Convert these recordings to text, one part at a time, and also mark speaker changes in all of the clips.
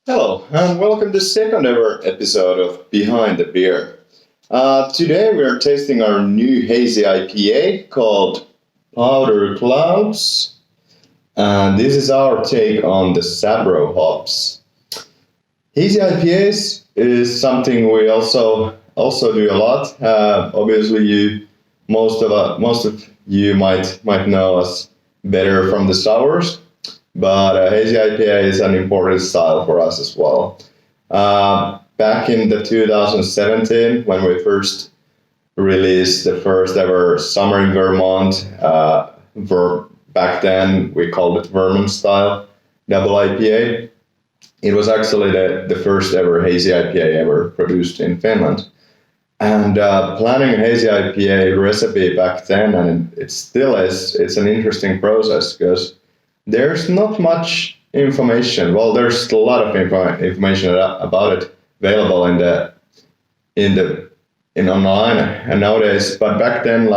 Speaker 1: Hello, and welcome to the second ever episode of Behind the Beer. Today we are tasting our new hazy IPA called Powder Clouds, and this is our take on the Sabro hops. Hazy IPAs is something we also do a lot. Obviously, most of you might know us better from the sours. But hazy IPA is an important style for us as well. Back in the 2017, when we first released the first ever Summer in Vermont, back then we called it Vermont style double IPA. It was actually the first ever hazy IPA ever produced in Finland. And planning a hazy IPA recipe back then, and it still is, it's an interesting process because there's not much information. Well, there's a lot of information about it available in online and nowadays. But back then,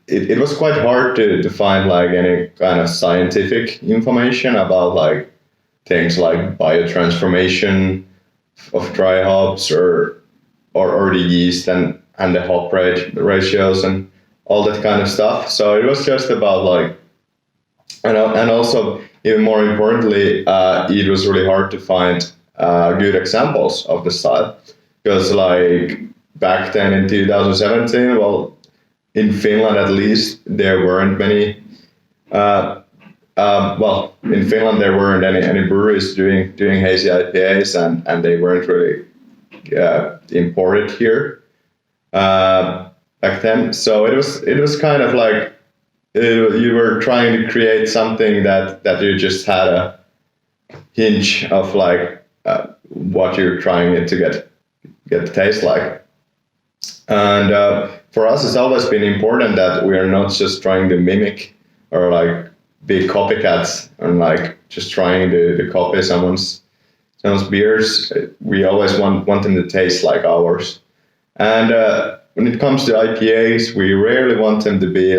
Speaker 1: it was quite hard to find any kind of scientific information about things like biotransformation of dry hops or the yeast and the hop ratios and all that kind of stuff. So it was just about and also even more importantly, it was really hard to find good examples of the style because back then in 2017, well, in Finland at least, there weren't many. In Finland there weren't any breweries doing hazy IPAs, and they weren't really imported here back then. So it was kind of you were trying to create something that you just had a hinge of what you're trying to get the taste like. And for us, it's always been important that we are not just trying to mimic or be copycats and just trying to copy someone's beers. We always want them to taste like ours. And when it comes to IPAs, we rarely want them to be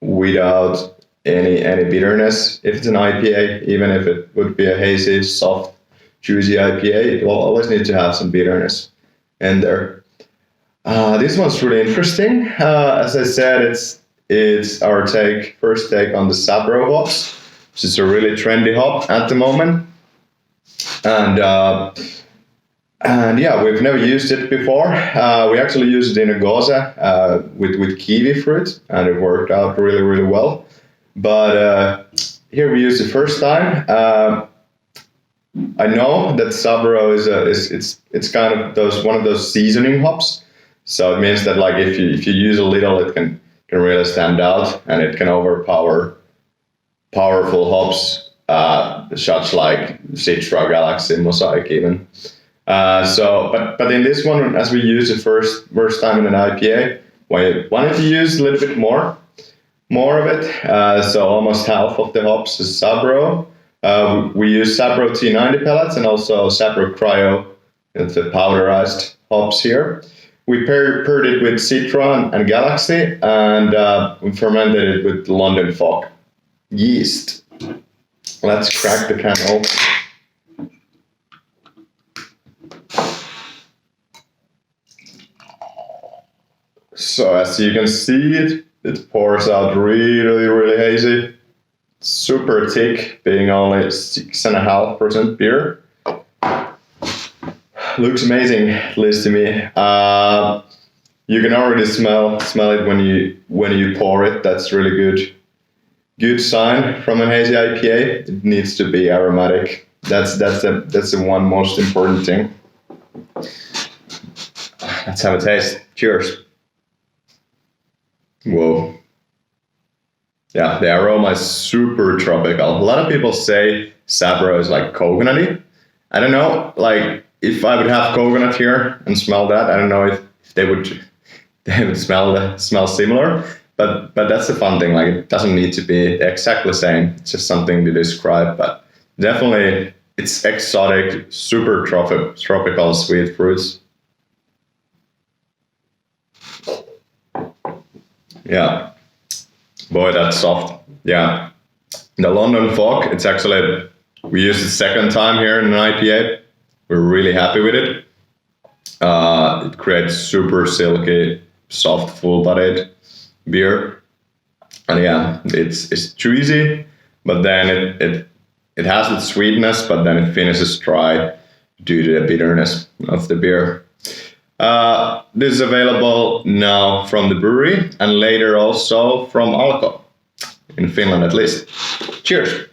Speaker 1: without any bitterness. If it's an IPA, even if it would be a hazy, soft, juicy IPA, it will always need to have some bitterness in there. This one's really interesting. As I said, it's our first take on the Sabro hops, which is a really trendy hop at the moment. And yeah, we've never used it before. We actually used it in a gose with kiwi fruit, and it worked out really, really well. But here we used it first time. I know that Sabro it's kind of one of those seasoning hops. So it means that if you use a little, it can really stand out, and it can overpower powerful hops, such like Citra, Galaxy, Mosaic even. But in this one, as we used it first time in an IPA, we wanted to use a little bit more of it. So almost half of the hops is Sabro. We use Sabro T90 pellets and also Sabro CRYO, the powderized hops here. We paired it with Citra and Galaxy, and we fermented it with London fog yeast. Let's crack the can open. So as you can see, it pours out really, really hazy, super thick, being only 6.5% beer. Looks amazing, at least to me. You can already smell it when you pour it. That's really good sign from a hazy IPA. It needs to be aromatic. That's the one most important thing. Let's have a taste. Cheers. Whoa. Yeah, the aroma is super tropical. A lot of people say Sabro is coconutty. I don't know, if I would have coconut here and smell that, I don't know if they would smell similar. But that's the fun thing. It doesn't need to be exactly the same. It's just something to describe. But definitely, it's exotic, super tropical sweet fruits. Yeah, boy, that's soft. Yeah, the London fog, it's actually We used it second time here in an IPA. We're really happy with it. It creates super silky, soft, full-bodied beer. And yeah, it's juicy, but then it has its sweetness, but then it finishes dry due to the bitterness of the beer. This is available now from the brewery and later also from Alko, in Finland at least. Cheers!